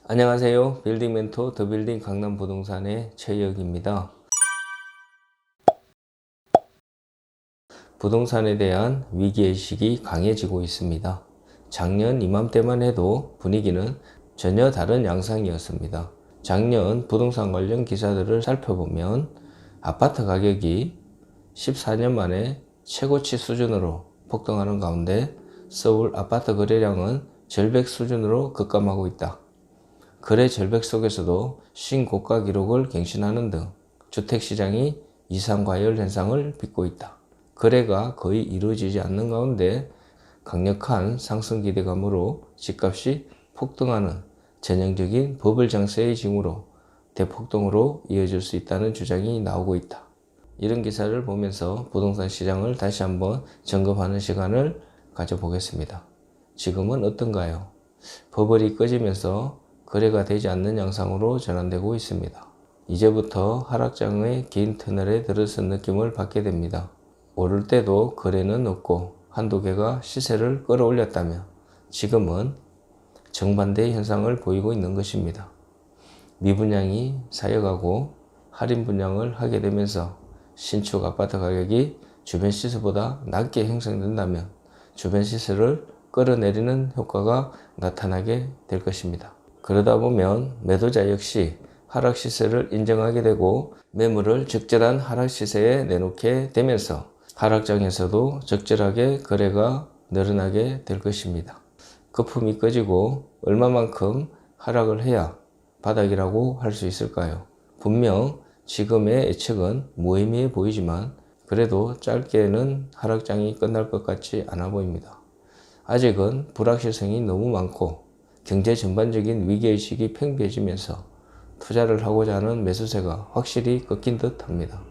안녕하세요. 빌딩 멘토 더빌딩 강남 부동산의 최혁입니다. 부동산에 대한 위기의식이 강해지고 있습니다. 작년 이맘때만 해도 분위기는 전혀 다른 양상이었습니다. 작년 부동산 관련 기사들을 살펴보면 아파트 가격이 14년 만에 최고치 수준으로 폭등하는 가운데 서울 아파트 거래량은 절벽 수준으로 급감하고 있다. 거래 절벽 속에서도 신고가 기록을 갱신하는 등 주택시장이 이상과열 현상을 빚고 있다. 거래가 거의 이루어지지 않는 가운데 강력한 상승 기대감으로 집값이 폭등하는 전형적인 버블 장세의 징후로 대폭등으로 이어질 수 있다는 주장이 나오고 있다. 이런 기사를 보면서 부동산 시장을 다시 한번 점검하는 시간을 가져보겠습니다. 지금은 어떤가요? 버블이 꺼지면서 거래가 되지 않는 양상으로 전환되고 있습니다. 이제부터 하락장의 긴 터널에 들어선 느낌을 받게 됩니다. 오를 때도 거래는 없고 한두 개가 시세를 끌어올렸다면 지금은 정반대의 현상을 보이고 있는 것입니다. 미분양이 사여가고 할인 분양을 하게 되면서 신축 아파트 가격이 주변 시세보다 낮게 형성된다면 주변 시세를 끌어내리는 효과가 나타나게 될 것입니다. 그러다 보면 매도자 역시 하락 시세를 인정하게 되고 매물을 적절한 하락 시세에 내놓게 되면서 하락장에서도 적절하게 거래가 늘어나게 될 것입니다. 거품이 꺼지고 얼마만큼 하락을 해야 바닥이라고 할 수 있을까요? 분명 지금의 예측은 무의미해 보이지만 그래도 짧게는 하락장이 끝날 것 같지 않아 보입니다. 아직은 불확실성이 너무 많고 경제 전반적인 위기의식이 팽배해지면서 투자를 하고자 하는 매수세가 확실히 꺾인 듯 합니다.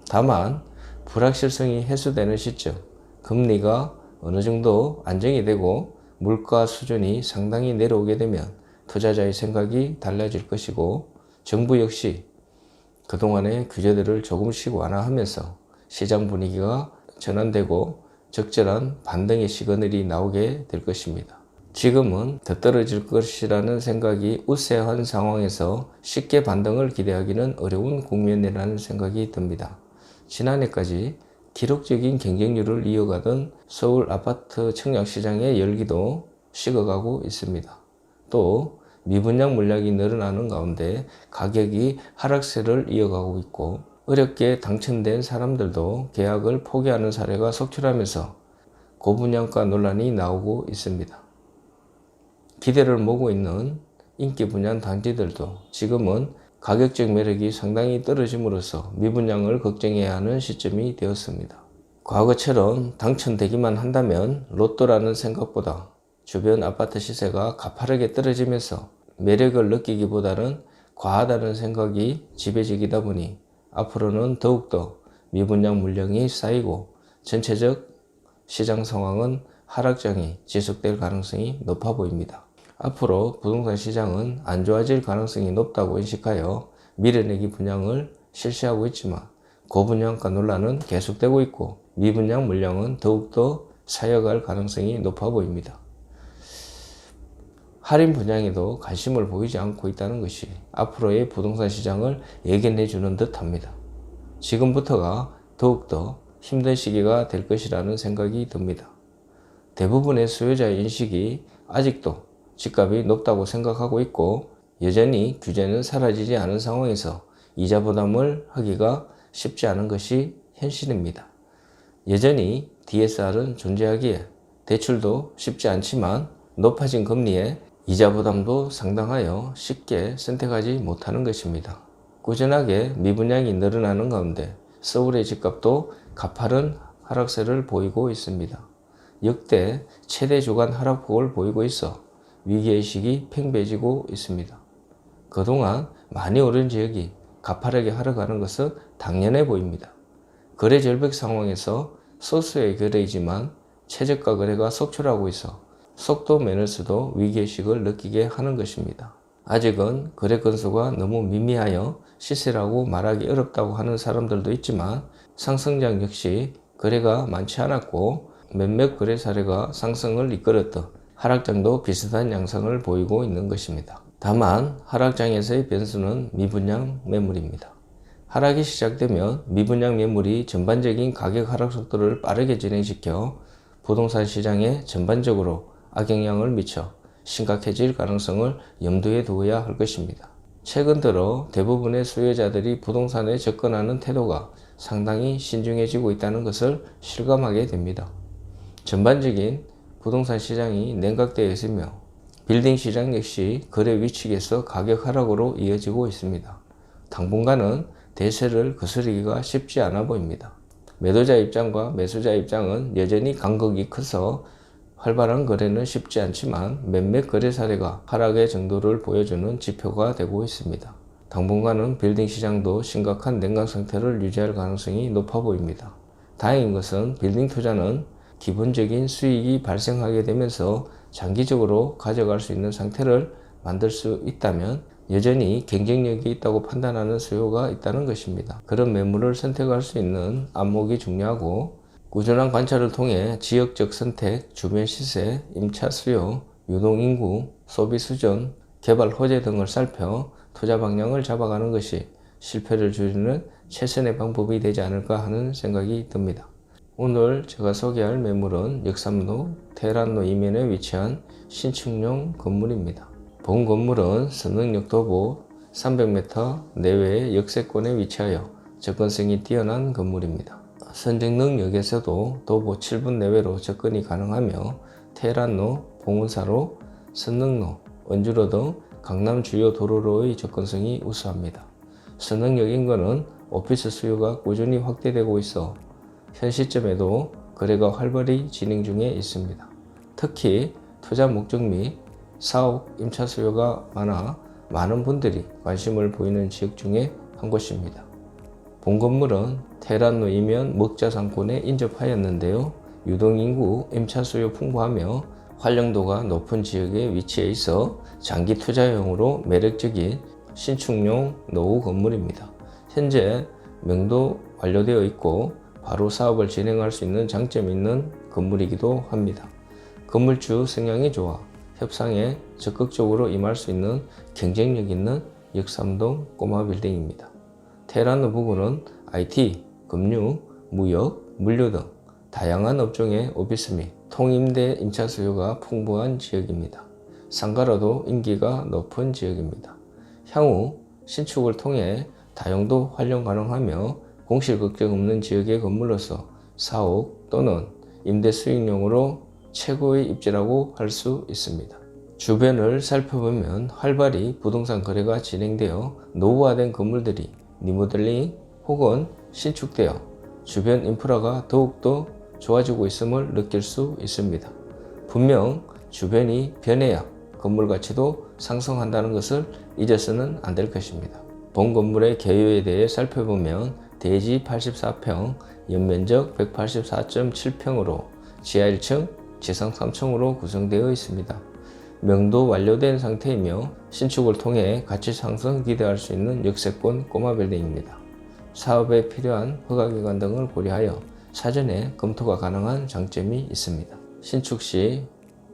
다만 불확실성이 해소되는 시점, 금리가 어느 정도 안정이 되고 물가 수준이 상당히 내려오게 되면 투자자의 생각이 달라질 것이고 정부 역시 그동안의 규제들을 조금씩 완화하면서 시장 분위기가 전환되고 적절한 반등의 시그널이 나오게 될 것입니다. 지금은 더 떨어질 것이라는 생각이 우세한 상황에서 쉽게 반등을 기대하기는 어려운 국면이라는 생각이 듭니다. 지난해까지 기록적인 경쟁률을 이어가던 서울 아파트 청약시장의 열기도 식어가고 있습니다. 또 미분양 물량이 늘어나는 가운데 가격이 하락세를 이어가고 있고 어렵게 당첨된 사람들도 계약을 포기하는 사례가 속출하면서 고분양가 논란이 나오고 있습니다. 기대를 모으고 있는 인기 분양 단지들도 지금은 가격적 매력이 상당히 떨어짐으로써 미분양을 걱정해야 하는 시점이 되었습니다. 과거처럼 당첨되기만 한다면 로또라는 생각보다 주변 아파트 시세가 가파르게 떨어지면서 매력을 느끼기보다는 과하다는 생각이 지배적이다 보니 앞으로는 더욱더 미분양 물량이 쌓이고 전체적 시장 상황은 하락장이 지속될 가능성이 높아 보입니다. 앞으로 부동산 시장은 안 좋아질 가능성이 높다고 인식하여 밀어내기 분양을 실시하고 있지만 고분양가 논란은 계속되고 있고 미분양 물량은 더욱더 쌓여갈 가능성이 높아 보입니다. 할인 분양에도 관심을 보이지 않고 있다는 것이 앞으로의 부동산 시장을 예견해 주는 듯 합니다. 지금부터가 더욱더 힘든 시기가 될 것이라는 생각이 듭니다. 대부분의 수요자의 인식이 아직도 집값이 높다고 생각하고 있고 여전히 규제는 사라지지 않은 상황에서 이자 부담을 하기가 쉽지 않은 것이 현실입니다. 여전히 DSR은 존재하기에 대출도 쉽지 않지만 높아진 금리에 이자 부담도 상당하여 쉽게 선택하지 못하는 것입니다. 꾸준하게 미분양이 늘어나는 가운데 서울의 집값도 가파른 하락세를 보이고 있습니다. 역대 최대 주간 하락폭을 보이고 있어 위기의식이 팽배해지고 있습니다. 그동안 많이 오른 지역이 가파르게 하락하는 것은 당연해 보입니다. 거래 절벽 상황에서 소수의 거래이지만 최저가 거래가 속출하고 있어 속도 매너스도 위기의식을 느끼게 하는 것입니다. 아직은 거래 건수가 너무 미미하여 시세라고 말하기 어렵다고 하는 사람들도 있지만 상승장 역시 거래가 많지 않았고 몇몇 거래 사례가 상승을 이끌었던 하락장도 비슷한 양상을 보이고 있는 것입니다. 다만 하락장에서의 변수는 미분양 매물입니다. 하락이 시작되면 미분양 매물이 전반적인 가격 하락 속도를 빠르게 진행시켜 부동산 시장에 전반적으로 악영향을 미쳐 심각해질 가능성을 염두에 두어야 할 것입니다. 최근 들어 대부분의 수요자들이 부동산에 접근하는 태도가 상당히 신중해지고 있다는 것을 실감하게 됩니다. 전반적인 부동산 시장이 냉각되어 있으며 빌딩 시장 역시 거래 위축에서 가격 하락으로 이어지고 있습니다. 당분간은 대세를 거스르기가 쉽지 않아 보입니다. 매도자 입장과 매수자 입장은 여전히 간극이 커서 활발한 거래는 쉽지 않지만 몇몇 거래 사례가 하락의 정도를 보여주는 지표가 되고 있습니다. 당분간은 빌딩 시장도 심각한 냉각 상태를 유지할 가능성이 높아 보입니다. 다행인 것은 빌딩 투자는 기본적인 수익이 발생하게 되면서 장기적으로 가져갈 수 있는 상태를 만들 수 있다면 여전히 경쟁력이 있다고 판단하는 수요가 있다는 것입니다. 그런 매물을 선택할 수 있는 안목이 중요하고 꾸준한 관찰을 통해 지역적 선택, 주변 시세, 임차 수요, 유동인구, 소비 수준, 개발 호재 등을 살펴 투자 방향을 잡아가는 것이 실패를 줄이는 최선의 방법이 되지 않을까 하는 생각이 듭니다. 오늘 제가 소개할 매물은 역삼로 테란로 이면에 위치한 신축용 건물입니다. 본 건물은 선릉역 도보 300m 내외의 역세권에 위치하여 접근성이 뛰어난 건물입니다. 선정릉역에서도 도보 7분 내외로 접근이 가능하며 테란로, 봉은사로, 선릉로, 원주로 등 강남 주요 도로로의 접근성이 우수합니다. 선릉역 인근은 오피스 수요가 꾸준히 확대되고 있어 현 시점에도 거래가 활발히 진행 중에 있습니다. 특히 투자 목적 및 사옥 임차 수요가 많아 많은 분들이 관심을 보이는 지역 중에 한 곳입니다. 본 건물은 테란로 이면 먹자상권에 인접하였는데요. 유동인구, 임차 수요 풍부하며 활용도가 높은 지역에 위치해 있어 장기 투자용으로 매력적인 신축용 노후 건물입니다. 현재 명도 완료되어 있고 바로 사업을 진행할 수 있는 장점이 있는 건물이기도 합니다. 건물주 성향이 좋아 협상에 적극적으로 임할 수 있는 경쟁력 있는 역삼동 꼬마 빌딩입니다. 테란로 부근은 IT, 금융, 무역, 물류 등 다양한 업종의 오피스 및 통임대 임차 수요가 풍부한 지역입니다. 상가로도 인기가 높은 지역입니다. 향후 신축을 통해 다용도 활용 가능하며 공실 걱정 없는 지역의 건물로서 사옥 또는 임대 수익용으로 최고의 입지라고 할 수 있습니다. 주변을 살펴보면 활발히 부동산 거래가 진행되어 노후화된 건물들이 리모델링 혹은 신축되어 주변 인프라가 더욱더 좋아지고 있음을 느낄 수 있습니다. 분명 주변이 변해야 건물 가치도 상승한다는 것을 잊어서는 안 될 것입니다. 본 건물의 개요에 대해 살펴보면 대지 84평, 연면적 184.7평으로 지하 1층, 지상 3층으로 구성되어 있습니다. 명도 완료된 상태이며 신축을 통해 가치 상승 기대할 수 있는 역세권 꼬마 빌딩입니다. 사업에 필요한 허가기관 등을 고려하여 사전에 검토가 가능한 장점이 있습니다. 신축 시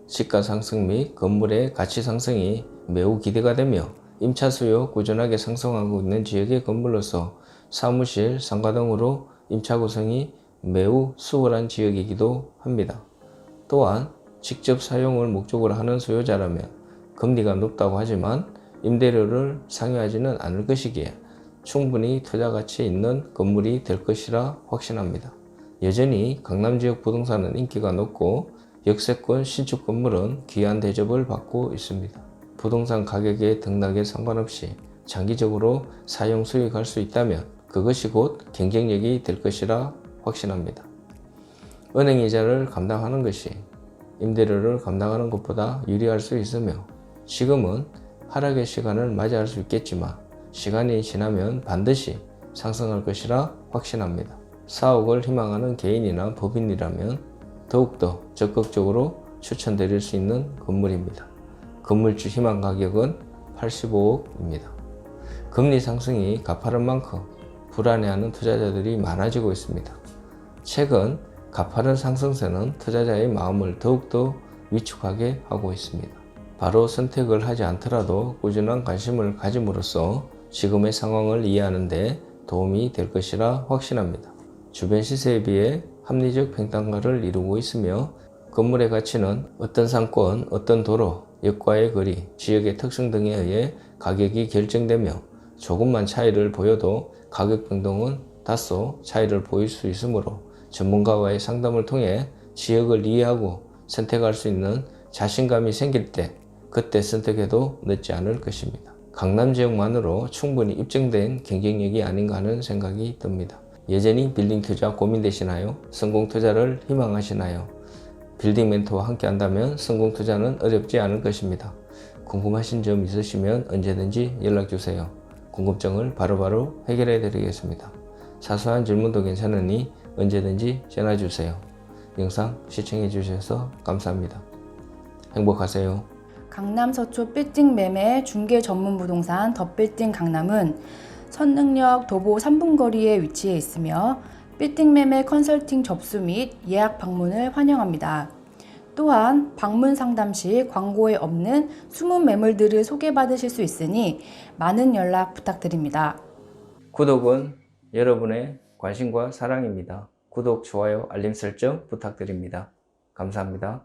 시가 상승 및 건물의 가치 상승이 매우 기대가 되며 임차 수요 꾸준하게 상승하고 있는 지역의 건물로서 사무실, 상가 등으로 임차 구성이 매우 수월한 지역이기도 합니다. 또한 직접 사용을 목적으로 하는 소유자라면 금리가 높다고 하지만 임대료를 상회하지는 않을 것이기에 충분히 투자 가치 있는 건물이 될 것이라 확신합니다. 여전히 강남 지역 부동산은 인기가 높고 역세권 신축 건물은 귀한 대접을 받고 있습니다. 부동산 가격의 등락에 상관없이 장기적으로 사용 수익할 수 있다면 그것이 곧 경쟁력이 될 것이라 확신합니다. 은행 이자를 감당하는 것이 임대료를 감당하는 것보다 유리할 수 있으며 지금은 하락의 시간을 맞이할 수 있겠지만 시간이 지나면 반드시 상승할 것이라 확신합니다. 사옥을 희망하는 개인이나 법인이라면 더욱더 적극적으로 추천드릴 수 있는 건물입니다. 건물주 희망 가격은 85억입니다. 금리 상승이 가파른 만큼 불안해하는 투자자들이 많아지고 있습니다. 최근 가파른 상승세는 투자자의 마음을 더욱더 위축하게 하고 있습니다. 바로 선택을 하지 않더라도 꾸준한 관심을 가짐으로써 지금의 상황을 이해하는 데 도움이 될 것이라 확신합니다. 주변 시세에 비해 합리적 평단가를 이루고 있으며 건물의 가치는 어떤 상권, 어떤 도로, 역과의 거리, 지역의 특성 등에 의해 가격이 결정되며 조금만 차이를 보여도 가격 변동은 다소 차이를 보일 수 있으므로 전문가와의 상담을 통해 지역을 이해하고 선택할 수 있는 자신감이 생길 때 그때 선택해도 늦지 않을 것입니다. 강남 지역만으로 충분히 입증된 경쟁력이 아닌가 하는 생각이 듭니다. 여전히 빌딩 투자 고민되시나요? 성공 투자를 희망하시나요? 빌딩 멘토와 함께 한다면 성공 투자는 어렵지 않을 것입니다. 궁금하신 점 있으시면 언제든지 연락주세요. 궁금증을 바로바로 해결해 드리겠습니다. 사소한 질문도 괜찮으니 언제든지 전화주세요. 영상 시청해 주셔서 감사합니다. 행복하세요. 강남 서초 빌딩 매매 중개 전문 부동산 더 빌딩 강남은 선릉역 도보 3분 거리에 위치해 있으며 빌딩 매매 컨설팅 접수 및 예약 방문을 환영합니다. 또한 방문 상담 시 광고에 없는 숨은 매물들을 소개받으실 수 있으니 많은 연락 부탁드립니다. 구독은 여러분의 관심과 사랑입니다. 구독, 좋아요, 알림 설정 부탁드립니다. 감사합니다.